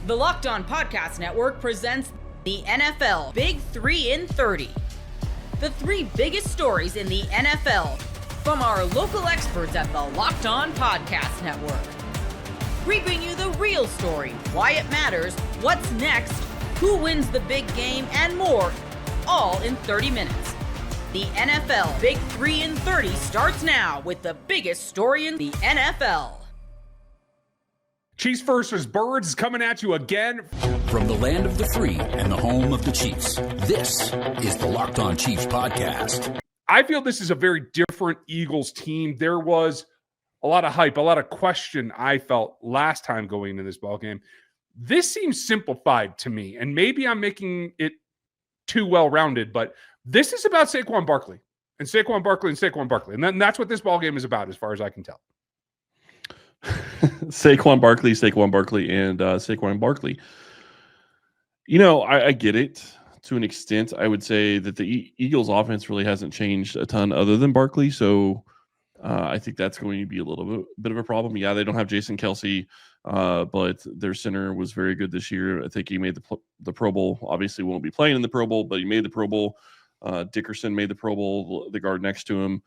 The Locked On Podcast Network presents the NFL Big 3 in 30. The 3 biggest stories in the NFL from our local experts at the Locked On Podcast Network. We bring you the real story, why it matters, what's next, who wins the big game, and more, all in 30 minutes. The NFL Big 3 in 30 starts now with the biggest story in the NFL. Chiefs versus Birds is coming at you again. From the land of the free and the home of the Chiefs, this is the Locked On Chiefs podcast. I feel this is a very different Eagles team. There was a lot of hype, a lot of question I felt last time going into this ballgame. This seems simplified to me, and maybe I'm making it too well-rounded, but this is about Saquon Barkley, and Saquon Barkley, and Saquon Barkley. And then that's what this ballgame is about as far as I can tell. Saquon Barkley, and Saquon Barkley. You know, I get it to an extent. I would say that the Eagles offense really hasn't changed a ton other than Barkley. So I think that's going to be a little bit of a problem. Yeah, they don't have Jason Kelce, but their center was very good this year. I think he made the Pro Bowl. Obviously won't be playing in the Pro Bowl, but he made the Pro Bowl. Dickerson made the Pro Bowl, the guard next to him.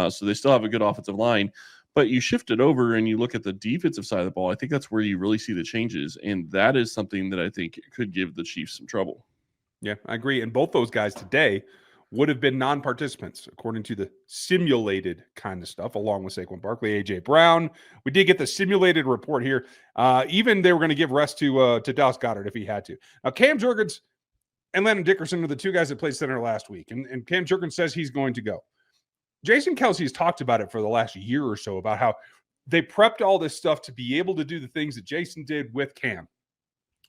So they still have a good offensive line. But you shift it over and you look at the defensive side of the ball, I think that's where you really see the changes. And that is something that I think could give the Chiefs some trouble. Yeah, I agree. And both those guys today would have been non-participants, according to the simulated kind of stuff, along with Saquon Barkley, A.J. Brown. We did get the simulated report here. Even they were going to give rest to Dallas Goedert if he had to. Now, Cam Jurgens and Landon Dickerson are the two guys that played center last week. And Cam Jurgens says he's going to go. Jason Kelce has talked about it for the last year or so, about how they prepped all this stuff to be able to do the things that Jason did with Cam,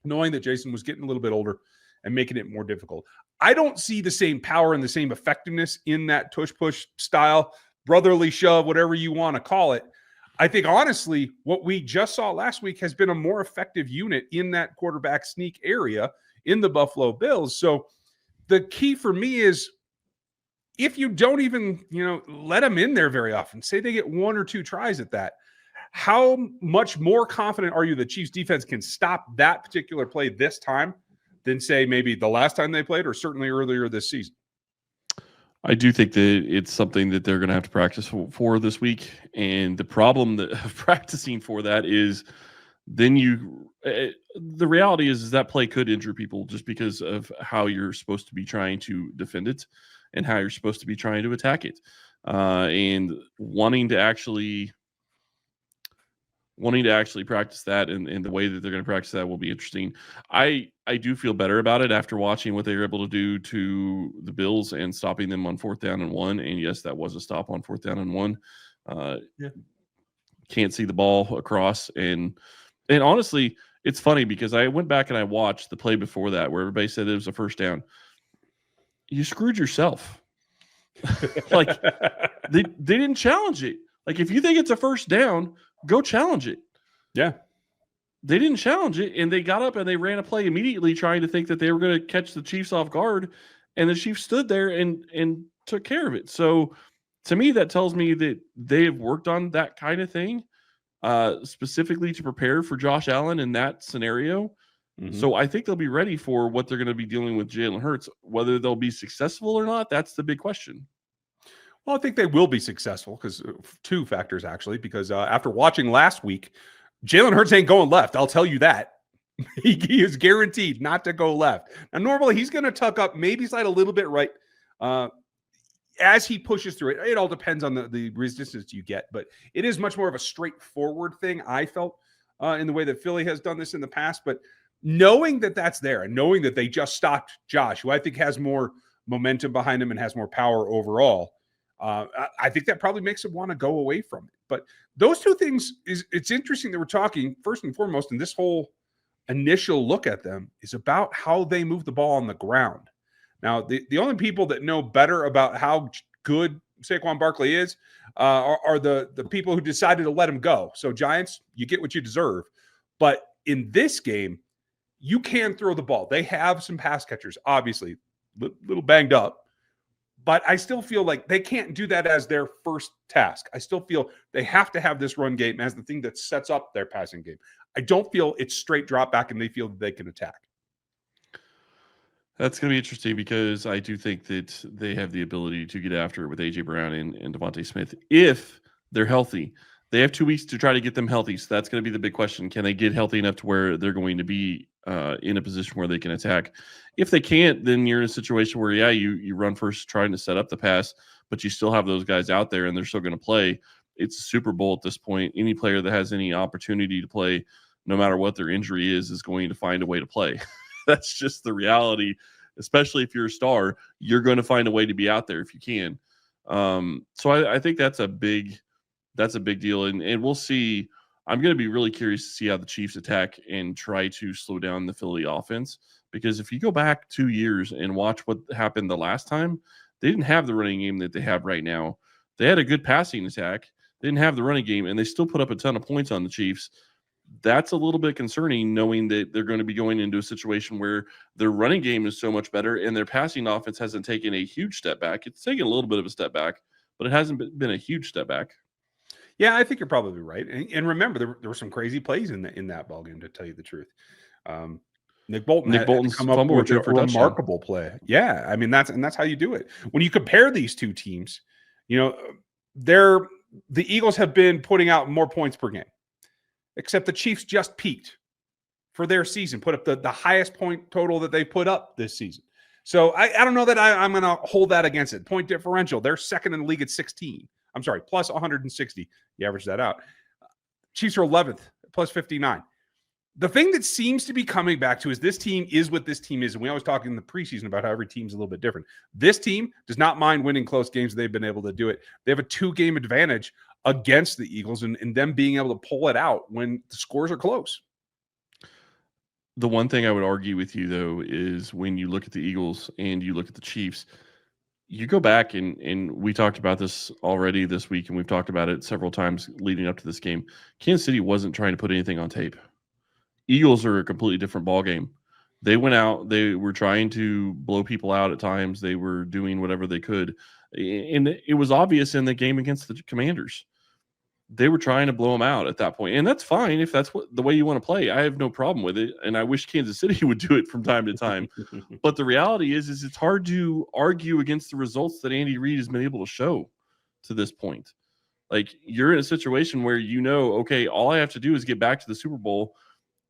knowing that Jason was getting a little bit older and making it more difficult. I don't see the same power and the same effectiveness in that tush-push style, brotherly shove, whatever you want to call it. I think, honestly, what we just saw last week has been a more effective unit in that quarterback sneak area in the Buffalo Bills. So the key for me is, if you don't even, let them in there very often, say they get 1 or 2 tries at that, how much more confident are you the Chiefs defense can stop that particular play this time than, say, maybe the last time they played or certainly earlier this season? I do think that it's something that they're going to have to practice for this week. And the problem of practicing for that is then the reality is that play could injure people just because of how you're supposed to be trying to defend it and how you're supposed to be trying to attack it. And wanting to actually practice that and the way that they're going to practice that will be interesting. I do feel better about it after watching what they were able to do to the Bills and stopping them on 4th down and 1. And yes, that was a stop on 4th down and 1. Can't see the ball across. And honestly, it's funny because I went back and I watched the play before that where everybody said it was a first down. You screwed yourself. Like they didn't challenge it. Like, if you think it's a first down, go challenge it. Yeah. They didn't challenge it, and they got up and they ran a play immediately trying to think that they were going to catch the Chiefs off guard, and the Chiefs stood there and took care of it. So to me, that tells me that they've worked on that kind of thing specifically to prepare for Josh Allen in that scenario. Mm-hmm. So I think they'll be ready for what they're going to be dealing with Jalen Hurts. Whether they'll be successful or not, that's the big question. Well, I think they will be successful because 2 factors, actually, because after watching last week, Jalen Hurts ain't going left. I'll tell you that. He is guaranteed not to go left. Now, normally he's going to tuck up, maybe slide a little bit right as he pushes through it. It all depends on the resistance you get, but it is much more of a straightforward thing, I felt, in the way that Philly has done this in the past. But knowing that that's there and knowing that they just stopped Josh, who I think has more momentum behind him and has more power overall, I think that probably makes him want to go away from it. But those 2 things, it's interesting that we're talking, first and foremost, in this whole initial look at them, is about how they move the ball on the ground. Now, the only people that know better about how good Saquon Barkley is are the people who decided to let him go. So, Giants, you get what you deserve. But in this game, you can throw the ball. They have some pass catchers, obviously, little banged up. But I still feel like they can't do that as their first task. I still feel they have to have this run game as the thing that sets up their passing game. I don't feel it's straight drop back and they feel that they can attack. That's going to be interesting because I do think that they have the ability to get after it with A.J. Brown and Devontae Smith if they're healthy. They have 2 weeks to try to get them healthy, so that's going to be the big question. Can they get healthy enough to where they're going to be in a position where they can attack? If they can't, then you're in a situation where, yeah, you run first trying to set up the pass, but you still have those guys out there and they're still going to play. It's a Super Bowl at this point. Any player that has any opportunity to play, no matter what their injury is going to find a way to play. That's just the reality, especially if you're a star. You're going to find a way to be out there if you can. So I think that's a big deal. And we'll see. I'm going to be really curious to see how the Chiefs attack and try to slow down the Philly offense. Because if you go back 2 years and watch what happened the last time, they didn't have the running game that they have right now. They had a good passing attack. They didn't have the running game, and they still put up a ton of points on the Chiefs. That's a little bit concerning, knowing that they're going to be going into a situation where their running game is so much better and their passing offense hasn't taken a huge step back. It's taken a little bit of a step back, but it hasn't been a huge step back. Yeah, I think you're probably right. And remember, there were some crazy plays in that ball game, to tell you the truth. Nick Bolton's come up with a remarkable play. Yeah, I mean that's how you do it. When you compare these two teams, the Eagles have been putting out more points per game. Except the Chiefs just peaked for their season, put up the highest point total that they put up this season. So I don't know that I'm going to hold that against it. Point differential, they're second in the league at 16. I'm sorry, plus 160. You average that out. Chiefs are 11th, plus 59. The thing that seems to be coming back to is this team is what this team is. And we always talk in the preseason about how every team's a little bit different. This team does not mind winning close games. They've been able to do it. They have a 2-game advantage against the Eagles and them being able to pull it out when the scores are close. The one thing I would argue with you, though, is when you look at the Eagles and you look at the Chiefs, you go back and we talked about this already this week, and we've talked about it several times leading up to this game. Kansas City wasn't trying to put anything on tape. Eagles are a completely different ballgame. They went out. They were trying to blow people out at times. They were doing whatever they could. And it was obvious in the game against the Commanders. They were trying to blow them out at that point. And that's fine if that's the way you want to play. I have no problem with it. And I wish Kansas City would do it from time to time. But the reality is it's hard to argue against the results that Andy Reid has been able to show to this point. Like, you're in a situation where okay, all I have to do is get back to the Super Bowl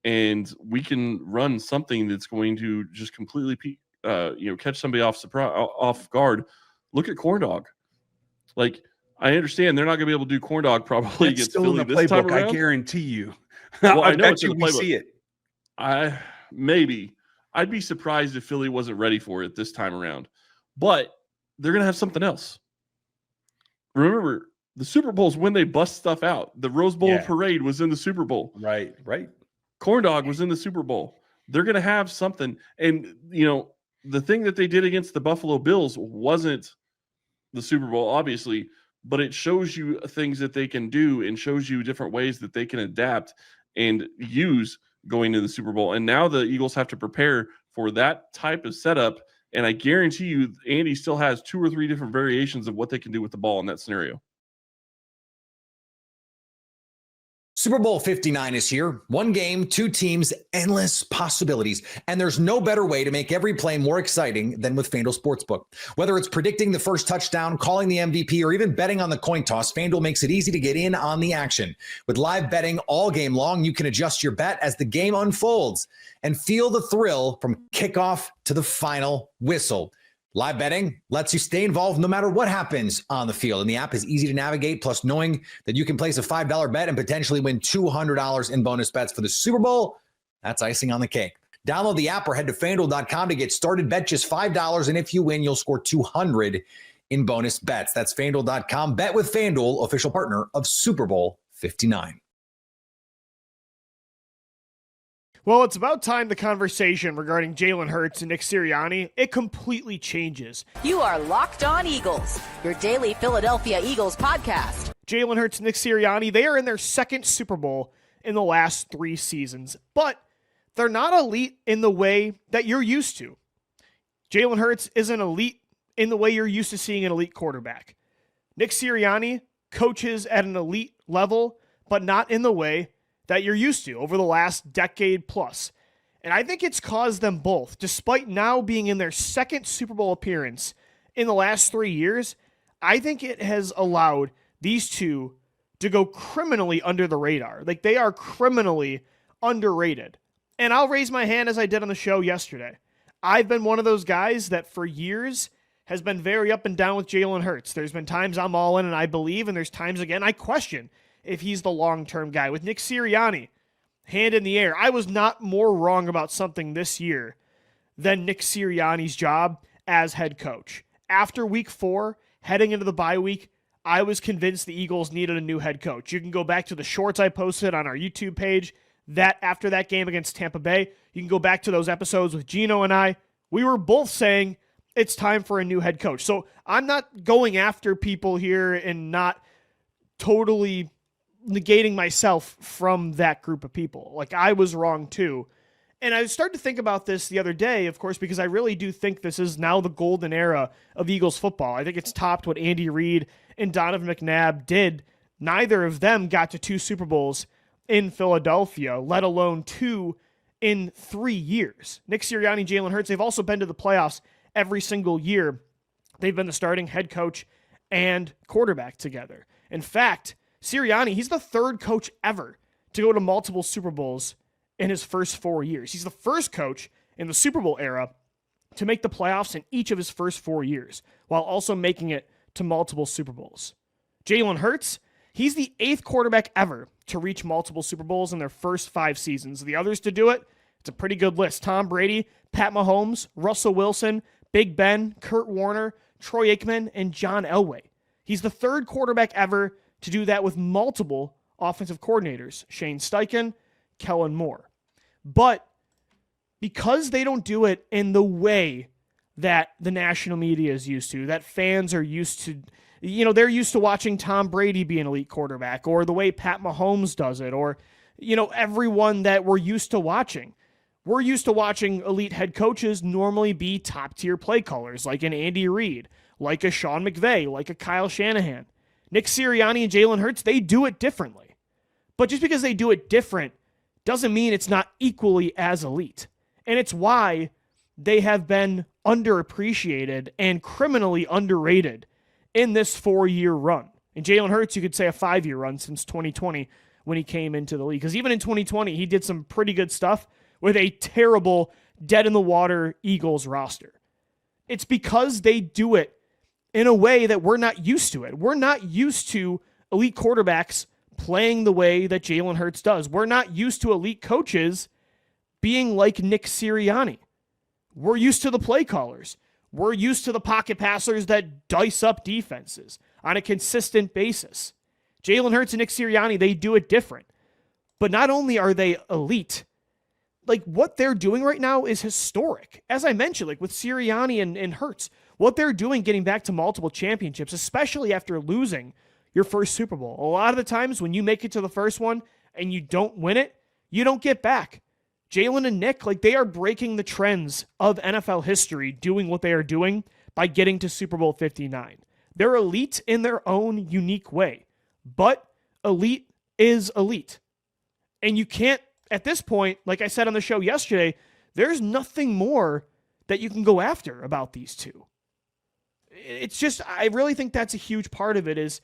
and we can run something that's going to just completely catch somebody off guard. Look at Corn Dog. Like, I understand they're not going to be able to do Corn Dog probably it's against still Philly in the this time playbook. around. I guarantee you. Well, I know bet it's in you the we playbook. see it. Maybe. I'd be surprised if Philly wasn't ready for it this time around. But they're going to have something else. Remember, the Super Bowl's when they bust stuff out. The Rose Bowl parade was in the Super Bowl. Right. Corn Dog was in the Super Bowl. They're going to have something. And, the thing that they did against the Buffalo Bills wasn't the Super Bowl, obviously, but it shows you things that they can do and shows you different ways that they can adapt and use going to the Super Bowl. And now the Eagles have to prepare for that type of setup. And I guarantee you, Andy still has 2 or 3 different variations of what they can do with the ball in that scenario. Super Bowl 59 is here. 1 game, 2 teams, endless possibilities. And there's no better way to make every play more exciting than with FanDuel Sportsbook. Whether it's predicting the first touchdown, calling the MVP, or even betting on the coin toss, FanDuel makes it easy to get in on the action. With live betting all game long, you can adjust your bet as the game unfolds and feel the thrill from kickoff to the final whistle. Live betting lets you stay involved no matter what happens on the field. And the app is easy to navigate, plus knowing that you can place a $5 bet and potentially win $200 in bonus bets for the Super Bowl, that's icing on the cake. Download the app or head to FanDuel.com to get started. Bet just $5, and if you win, you'll score $200 in bonus bets. That's FanDuel.com. Bet with FanDuel, official partner of Super Bowl 59. Well, it's about time the conversation regarding Jalen Hurts and Nick Sirianni, it completely changes. You are Locked On Eagles, your daily Philadelphia Eagles podcast. Jalen Hurts and Nick Sirianni, they are in their 2nd Super Bowl in the last 3 seasons, but they're not elite in the way that you're used to. Jalen Hurts isn't elite in the way you're used to seeing an elite quarterback. Nick Sirianni coaches at an elite level, but not in the way that you're used to over the last decade plus. And I think it's caused them both, despite now being in their second Super Bowl appearance in the last 3 years, I think it has allowed these two to go criminally under the radar. Like, they are criminally underrated. And I'll raise my hand as I did on the show yesterday. I've been one of those guys that for years has been very up and down with Jalen Hurts. There's been times I'm all in and I believe, and there's times, again, I question if he's the long-term guy. With Nick Sirianni, hand in the air, I was not more wrong about something this year than Nick Sirianni's job as head coach. After week 4, heading into the bye week, I was convinced the Eagles needed a new head coach. You can go back to the shorts I posted on our YouTube page that after that game against Tampa Bay. You can go back to those episodes with Gino and I. We were both saying it's time for a new head coach. So I'm not going after people here and not totally negating myself from that group of people. Like, I was wrong too. And I started to think about this the other day, of course, because I really do think this is now the golden era of Eagles football. I think it's topped what Andy Reid and Donovan McNabb did. Neither of them got to 2 Super Bowls in Philadelphia, let alone 2 in 3 years. Nick Sirianni and Jalen Hurts, they've also been to the playoffs every single year. They've been the starting head coach and quarterback together. In fact, Sirianni, he's the 3rd coach ever to go to multiple Super Bowls in his first 4 years. He's the first coach in the Super Bowl era to make the playoffs in each of his first 4 years, while also making it to multiple Super Bowls. Jalen Hurts, he's the 8th quarterback ever to reach multiple Super Bowls in their first 5 seasons. The others to do it, it's a pretty good list. Tom Brady, Pat Mahomes, Russell Wilson, Big Ben, Kurt Warner, Troy Aikman, and John Elway. He's the 3rd quarterback ever to do that with multiple offensive coordinators, Shane Steichen, Kellen Moore. But because they don't do it in the way that the national media is used to, that fans are used to, they're used to watching Tom Brady be an elite quarterback, or the way Pat Mahomes does it, or, everyone that we're used to watching. We're used to watching elite head coaches normally be top-tier play callers, like an Andy Reid, like a Sean McVay, like a Kyle Shanahan. Nick Sirianni and Jalen Hurts, they do it differently. But just because they do it different doesn't mean it's not equally as elite. And it's why they have been underappreciated and criminally underrated in this 4-year run. And Jalen Hurts, you could say a 5-year run since 2020 when he came into the league. Because even in 2020, he did some pretty good stuff with a terrible, dead-in-the-water Eagles roster. It's because they do it in a way that we're not used to it. We're not used to elite quarterbacks playing the way that Jalen Hurts does. We're not used to elite coaches being like Nick Sirianni. We're used to the play callers. We're used to the pocket passers that dice up defenses on a consistent basis. Jalen Hurts and Nick Sirianni, they do it different. But not only are they elite, like, what they're doing right now is historic. As I mentioned, like with Sirianni and Hurts, what they're doing getting back to multiple championships, especially after losing your first Super Bowl. A lot of the times when you make it to the first one and you don't win it, you don't get back. Jalen and Nick, like, they are breaking the trends of NFL history doing what they are doing by getting to Super Bowl 59. They're elite in their own unique way, but elite is elite. And you can't, at this point, like I said on the show yesterday, there's nothing more that you can go after about these two. It's just, I really think that's a huge part of it, is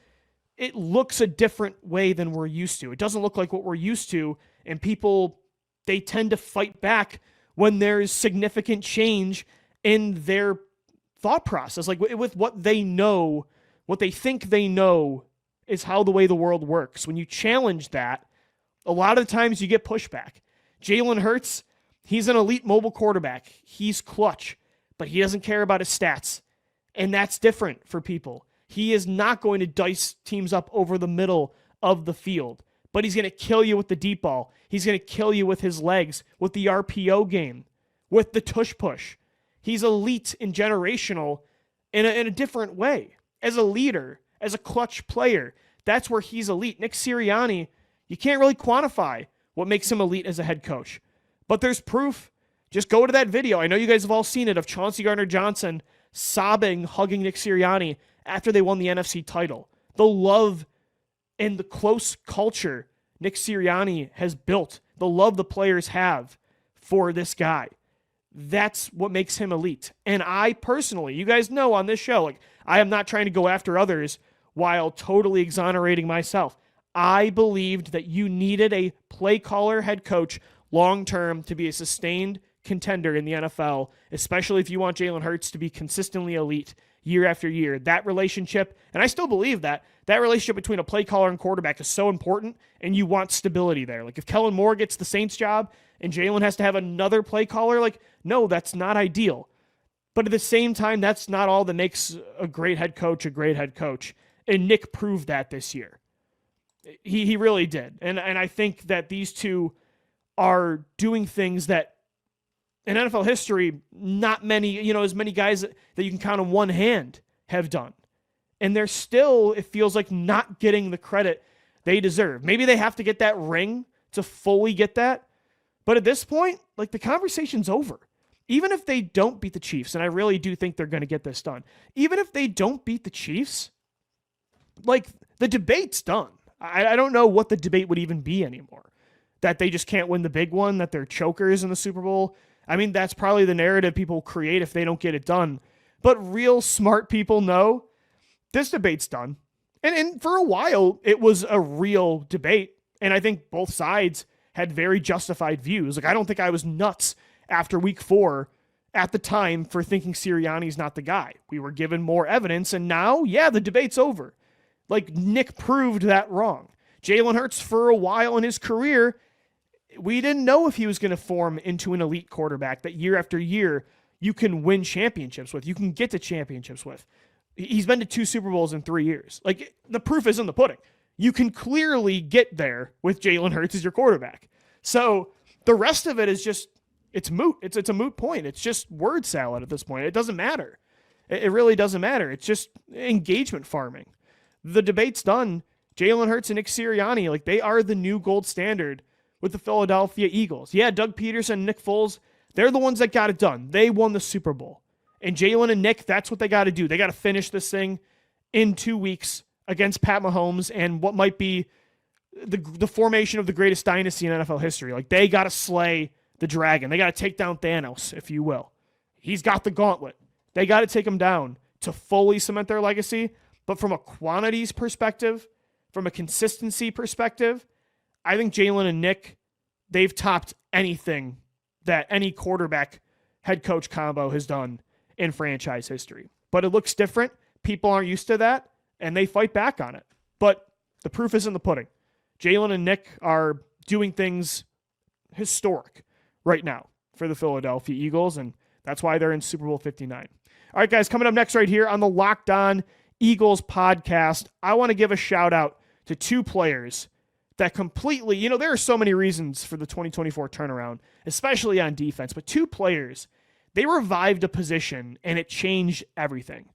it looks a different way than we're used to. It doesn't look like what we're used to, and people, they tend to fight back when there's significant change in their thought process, like with what they know, what they think they know is how the way the world works. When you challenge that, a lot of the times you get pushback. Jalen Hurts, he's an elite mobile quarterback. He's clutch, but he doesn't care about his stats. And that's different for people. He is not going to dice teams up over the middle of the field, but he's going to kill you with the deep ball. He's going to kill you with his legs, with the RPO game, with the tush push. He's elite and generational in a different way. As a leader, as a clutch player, that's where he's elite. Nick Sirianni, you can't really quantify what makes him elite as a head coach, but there's proof. Just go to that video. I know you guys have all seen it, of Chauncey Gardner-Johnson sobbing, hugging Nick Sirianni after they won the NFC title. The love and the close culture Nick Sirianni has built, the love the players have for this guy. That's what makes him elite. And I personally, you guys know on this show, like, I am not trying to go after others while totally exonerating myself. I believed that you needed a play caller head coach long-term to be a sustained contender in the NFL, especially if you want Jalen Hurts to be consistently elite year after year. That relationship, and I still believe that relationship between a play caller and quarterback is so important, and you want stability there. Like, if Kellen Moore gets the Saints job and Jalen has to have another play caller, like, no, that's not ideal. But at the same time, that's not all that makes a great head coach a great head coach. And Nick proved that this year. He really did. And I think that these two are doing things that in NFL history, not many, as many guys that you can count on one hand have done. And they're still, it feels like, not getting the credit they deserve. Maybe they have to get that ring to fully get that. But at this point, like, the conversation's over. Even if they don't beat the Chiefs, and I really do think they're going to get this done, even if they don't beat the Chiefs, like, the debate's done. I don't know what the debate would even be anymore. That they just can't win the big one, that they're chokers in the Super Bowl. I mean, that's probably the narrative people create if they don't get it done. But real smart people know this debate's done. And for a while, it was a real debate. And I think both sides had very justified views. Like, I don't think I was nuts after week 4 at the time for thinking Sirianni's not the guy. We were given more evidence, and now, yeah, the debate's over. Like, Nick proved that wrong. Jalen Hurts, for a while in his career, we didn't know if he was going to form into an elite quarterback that year after year you can win championships with, you can get to championships with. He's been to 2 Super Bowls in 3 years. Like, the proof is in the pudding. You can clearly get there with Jalen Hurts as your quarterback. So the rest of it is just, it's moot. It's a moot point. It's just word salad at this point. It doesn't matter. It really doesn't matter. It's just engagement farming. The debate's done. Jalen Hurts and Nick Sirianni, like, they are the new gold standard with the Philadelphia Eagles. Yeah, Doug Peterson, Nick Foles, they're the ones that got it done. They won the Super Bowl. And Jalen and Nick, that's what they got to do. They got to finish this thing in 2 weeks against Pat Mahomes and what might be the formation of the greatest dynasty in NFL history. Like, they got to slay the dragon. They got to take down Thanos, if you will. He's got the gauntlet. They got to take him down to fully cement their legacy. But from a quantities perspective, from a consistency perspective, I think Jalen and Nick, they've topped anything that any quarterback head coach combo has done in franchise history. But it looks different. People aren't used to that, and they fight back on it. But the proof is in the pudding. Jalen and Nick are doing things historic right now for the Philadelphia Eagles, and that's why they're in Super Bowl 59. All right, guys, coming up next right here on the Locked On Eagles podcast, I want to give a shout out to 2 players that completely, there are so many reasons for the 2024 turnaround, especially on defense, but 2 players, they revived a position and it changed everything.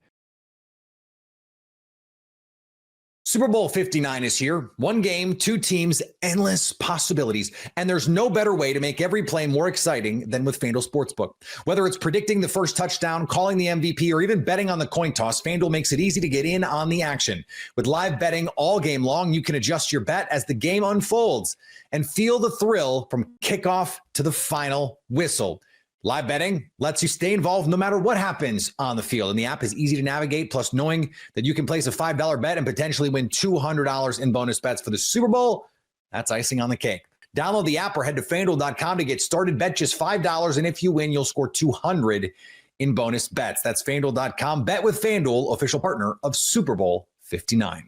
Super Bowl 59 is here. 1 game, 2 teams, endless possibilities. And there's no better way to make every play more exciting than with FanDuel Sportsbook. Whether it's predicting the first touchdown, calling the MVP, or even betting on the coin toss, FanDuel makes it easy to get in on the action. With live betting all game long, you can adjust your bet as the game unfolds and feel the thrill from kickoff to the final whistle. Live betting lets you stay involved no matter what happens on the field, and the app is easy to navigate, plus knowing that you can place a $5 bet and potentially win $200 in bonus bets for the Super Bowl, that's icing on the cake. Download the app or head to FanDuel.com to get started. Bet just $5, and if you win, you'll score $200 in bonus bets. That's FanDuel.com. Bet with FanDuel, official partner of Super Bowl 59.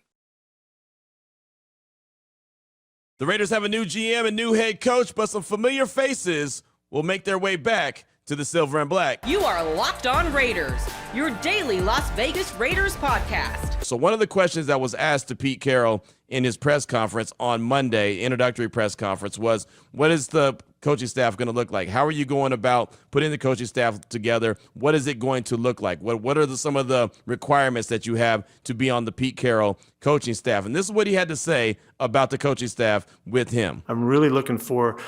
The Raiders have a new GM and new head coach, but some familiar faces will make their way back to the silver and black. You are Locked On Raiders, your daily Las Vegas Raiders podcast. So one of the questions that was asked to Pete Carroll in his press conference on Monday, introductory press conference, was what is the coaching staff going to look like? How are you going about putting the coaching staff together? What is it going to look like? What are some of the requirements that you have to be on the Pete Carroll coaching staff? And this is what he had to say about the coaching staff with him. I'm really looking for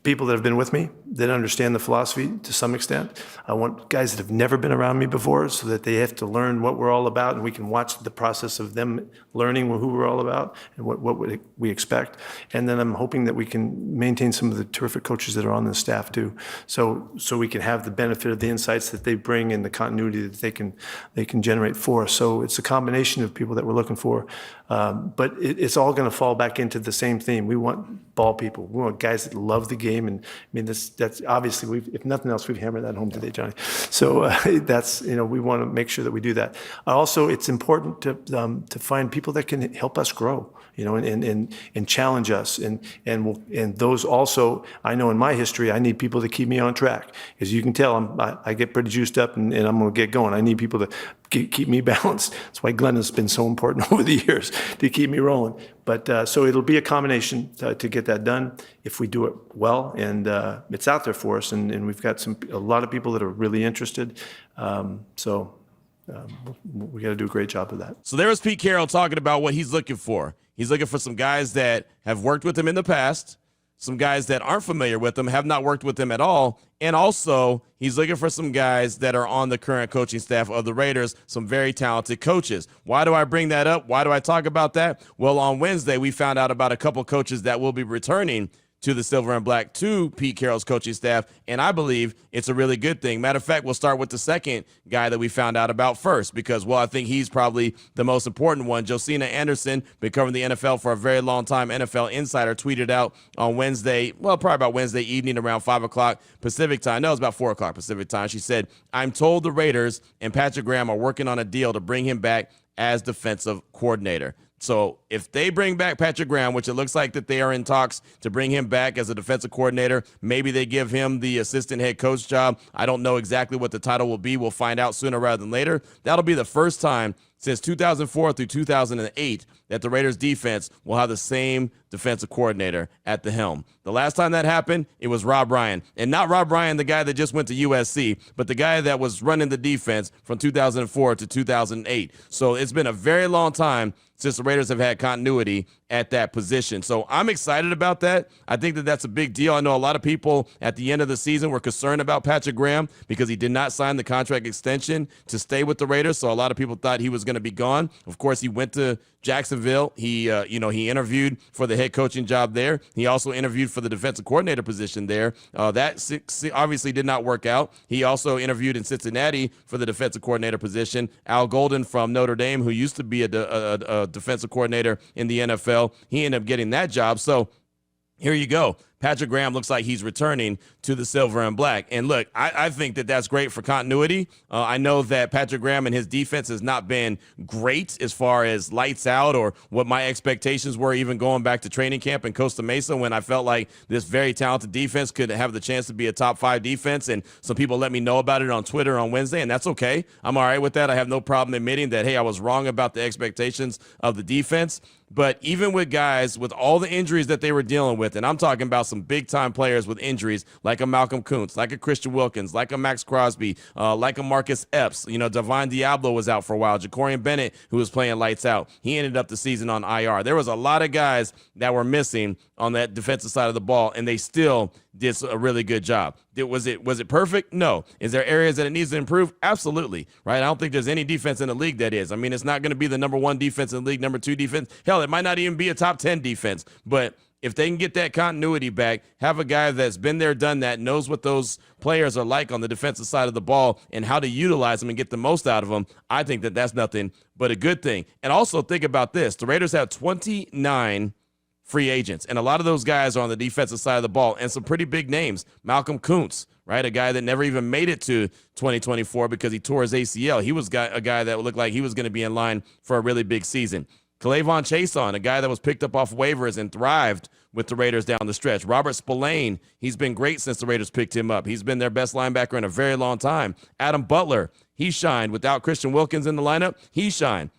people that have been with me that understand the philosophy to some extent. I want guys that have never been around me before so that they have to learn what we're all about, and we can watch the process of them learning who we're all about and what we expect. And then I'm hoping that we can maintain some of the terrific coaches that are on the staff too. So we can have the benefit of the insights that they bring and the continuity that they can generate for us. So it's a combination of people that we're looking for. But it's all going to fall back into the same theme. We want ball people. We want guys that love the game. And I mean, that's obviously, if nothing else, we've hammered that home today, Johnny. So that's, we want to make sure that we do that. Also, it's important to find people that can help us grow, and challenge us. And those also, I know in my history, I need people to keep me on track. As you can tell, I get pretty juiced up and I'm going to get going. I need people to keep me balanced. That's why Glenn has been so important over the years to keep me rolling. But so it'll be a combination to get that done if we do it well, and it's out there for us, and we've got a lot of people that are really interested. We got to do a great job of that. So there was Pete Carroll talking about what he's looking for. He's looking for some guys that have worked with him in the past, some guys that aren't familiar with him, have not worked with him at all, and also he's looking for some guys that are on the current coaching staff of the Raiders, some very talented coaches. Why do I bring that up? Why do I talk about that? Well, on Wednesday, we found out about a couple coaches that will be returning to the Silver and Black, to Pete Carroll's coaching staff, and I believe it's a really good thing. Matter of fact, we'll start with the second guy that we found out about first because, I think he's probably the most important one. Josina Anderson, been covering the NFL for a very long time. NFL Insider tweeted out on Wednesday, probably about Wednesday evening around 5 o'clock Pacific time. No, it was about 4 o'clock Pacific time. She said, "I'm told the Raiders and Patrick Graham are working on a deal to bring him back as defensive coordinator." So if they bring back Patrick Graham, which it looks like that they are in talks to bring him back as a defensive coordinator, maybe they give him the assistant head coach job. I don't know exactly what the title will be. We'll find out sooner rather than later. That'll be the first time since 2004 through 2008 that the Raiders defense will have the same defensive coordinator at the helm. The last time that happened, it was Rob Ryan. And not Rob Ryan, the guy that just went to USC, but the guy that was running the defense from 2004 to 2008. So it's been a very long time since the Raiders have had continuity at that position. So I'm excited about that. I think that that's a big deal. I know a lot of people at the end of the season were concerned about Patrick Graham because he did not sign the contract extension to stay with the Raiders. So a lot of people thought he was going to be gone. Of course, he went to Jacksonville. He interviewed for the head coaching job there. He also interviewed for the defensive coordinator position there. That obviously did not work out. He also interviewed in Cincinnati for the defensive coordinator position. Al Golden from Notre Dame, who used to be a defensive coordinator in the NFL, he ended up getting that job. So here you go. Patrick Graham looks like he's returning to the Silver and Black. And look, I think that that's great for continuity. I know that Patrick Graham and his defense has not been great as far as lights out or what my expectations were, even going back to training camp in Costa Mesa when I felt like this very talented defense could have the chance to be a top 5 defense. And some people let me know about it on Twitter on Wednesday, and that's okay. I'm all right with that. I have no problem admitting that, hey, I was wrong about the expectations of the defense. But even with guys with all the injuries that they were dealing with, and I'm talking about some big-time players with injuries like a Malcolm Kuntz, like a Christian Wilkins, like a Max Crosby, like a Marcus Epps. Divine Diablo was out for a while. Jacorian Bennett, who was playing lights out, he ended up the season on IR. There was a lot of guys that were missing on that defensive side of the ball, and they still did a really good job. Was it perfect? No. Is there areas that it needs to improve? Absolutely. Right? I don't think there's any defense in the league that is. I mean, it's not going to be the number 1 defense in the league, number 2 defense. Hell, it might not even be a top 10 defense. But if they can get that continuity back, have a guy that's been there, done that, knows what those players are like on the defensive side of the ball and how to utilize them and get the most out of them, I think that that's nothing but a good thing. And also think about this. The Raiders have 29 free agents, and a lot of those guys are on the defensive side of the ball, and some pretty big names. Malcolm Kuntz, right, a guy that never even made it to 2024 because he tore his ACL. He was a guy that looked like he was going to be in line for a really big season. K'Lavon Chaisson, a guy that was picked up off waivers and thrived with the Raiders down the stretch. Robert Spillane, he's been great since the Raiders picked him up. He's been their best linebacker in a very long time. Adam Butler, he shined. Without Christian Wilkins in the lineup, he shined.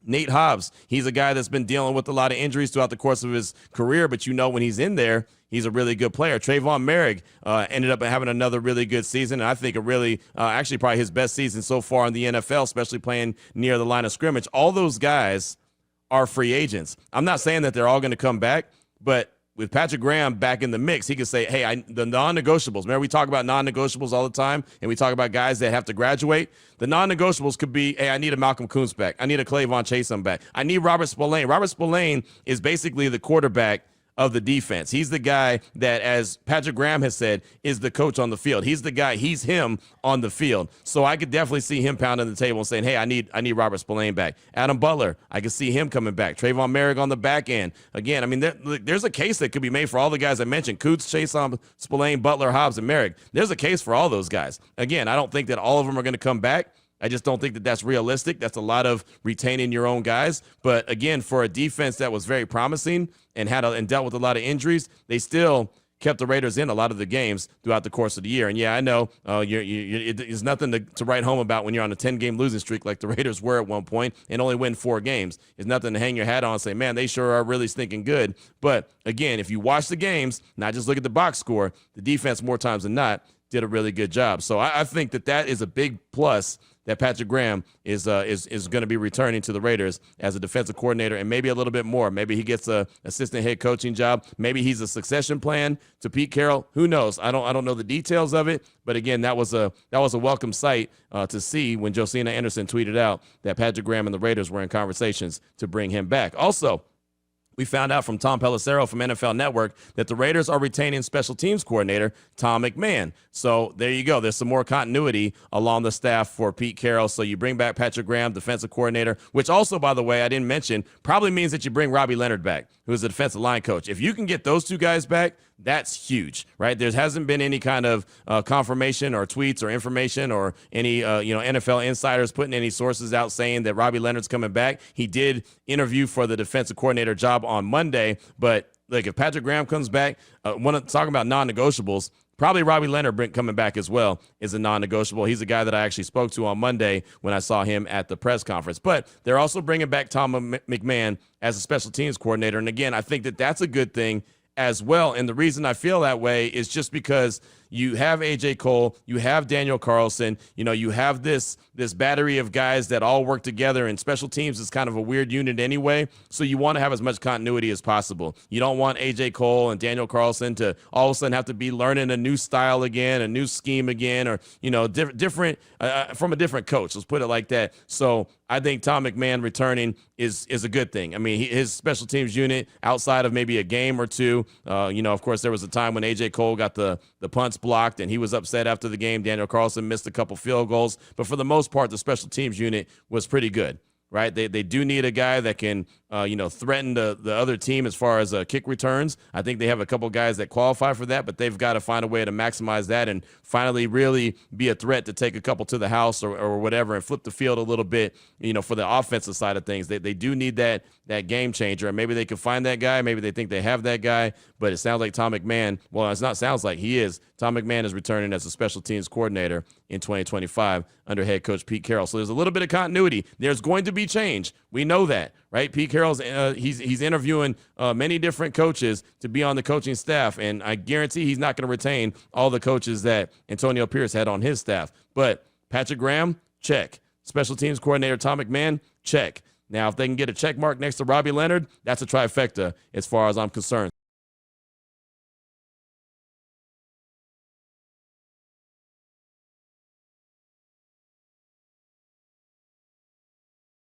Nate Hobbs, he's a guy that's been dealing with a lot of injuries throughout the course of his career, but when he's in there, he's a really good player. Trayvon Merrick ended up having another really good season, and I think actually probably his best season so far in the NFL, especially playing near the line of scrimmage. All those guys are free agents. I'm not saying that they're all going to come back, but with Patrick Graham back in the mix, he could say, hey, the non-negotiables. Remember, we talk about non-negotiables all the time, and we talk about guys that have to graduate. The non-negotiables could be, hey, I need a Malcolm Kuntz back. I need a Clavon Chason back. I need Robert Spillane. Robert Spillane is basically the quarterback of the defense. He's the guy that, as Patrick Graham has said, is the coach on the field. He's the guy. He's him on the field. So I could definitely see him pounding the table and saying, hey, I need Robert Spillane back. Adam Butler, I could see him coming back. Trayvon Merrick on the back end. Again, I mean, there's a case that could be made for all the guys I mentioned. Kuntz, Chason, Spillane, Butler, Hobbs, and Merrick. There's a case for all those guys. Again, I don't think that all of them are going to come back. I just don't think that that's realistic. That's a lot of retaining your own guys. But again, for a defense that was very promising and dealt with a lot of injuries, they still kept the Raiders in a lot of the games throughout the course of the year. And yeah, I know it's nothing to write home about when you're on a 10-game losing streak like the Raiders were at one point and only win 4 games. It's nothing to hang your hat on and say, man, they sure are really stinking good. But again, if you watch the games, not just look at the box score, the defense more times than not did a really good job. So I think that is a big plus that Patrick Graham is going to be returning to the Raiders as a defensive coordinator, and maybe a little bit more. Maybe he gets a assistant head coaching job. Maybe he's a succession plan to Pete Carroll. Who knows? I don't know the details of it, but again, that was a welcome sight to see when Josina Anderson tweeted out that Patrick Graham and the Raiders were in conversations to bring him back. Also, we found out from Tom Pelissero from NFL Network that the Raiders are retaining special teams coordinator Tom McMahon. So there you go. There's some more continuity along the staff for Pete Carroll. So you bring back Patrick Graham, defensive coordinator, which also, by the way, I didn't mention, probably means that you bring Robbie Leonard back, who is the defensive line coach. If you can get those two guys back, that's huge, right? There hasn't been any kind of confirmation or tweets or information or any NFL insiders putting any sources out saying that Robbie Leonard's coming back. He did interview for the defensive coordinator job on Monday, but like if Patrick Graham comes back, talking about non-negotiables, probably Robbie Leonard coming back as well is a non-negotiable. He's a guy that I actually spoke to on Monday when I saw him at the press conference. But they're also bringing back Tom McMahon as a special teams coordinator. And again, I think that that's a good thing as well. And the reason I feel that way is just because you have A.J. Cole, you have Daniel Carlson, you have this battery of guys that all work together, and special teams is kind of a weird unit anyway, so you want to have as much continuity as possible. You don't want A.J. Cole and Daniel Carlson to all of a sudden have to be learning a new style again, a new scheme again, or, different from a different coach. Let's put it like that. So I think Tom McMahon returning is a good thing. I mean, his special teams unit, outside of maybe a game or two, of course, there was a time when A.J. Cole got the punts blocked and he was upset after the game. Daniel Carlson missed a couple field goals. But for the most part, the special teams unit was pretty good, right? They do need a guy that can, threaten the other team as far as kick returns. I think they have a couple guys that qualify for that, but they've got to find a way to maximize that and finally really be a threat to take a couple to the house or whatever and flip the field a little bit, for the offensive side of things. They do need that game changer, and maybe they can find that guy. Maybe they think they have that guy, but it sounds like Tom McMahon, he is. Tom McMahon is returning as a special teams coordinator in 2025 under head coach Pete Carroll. So there's a little bit of continuity. There's going to be change. We know that, right? Pete Carroll's he's interviewing many different coaches to be on the coaching staff, and I guarantee he's not going to retain all the coaches that Antonio Pierce had on his staff. But Patrick Graham, check. Special teams coordinator Tom McMahon, check. Now, if they can get a check mark next to Robbie Leonard, that's a trifecta as far as I'm concerned.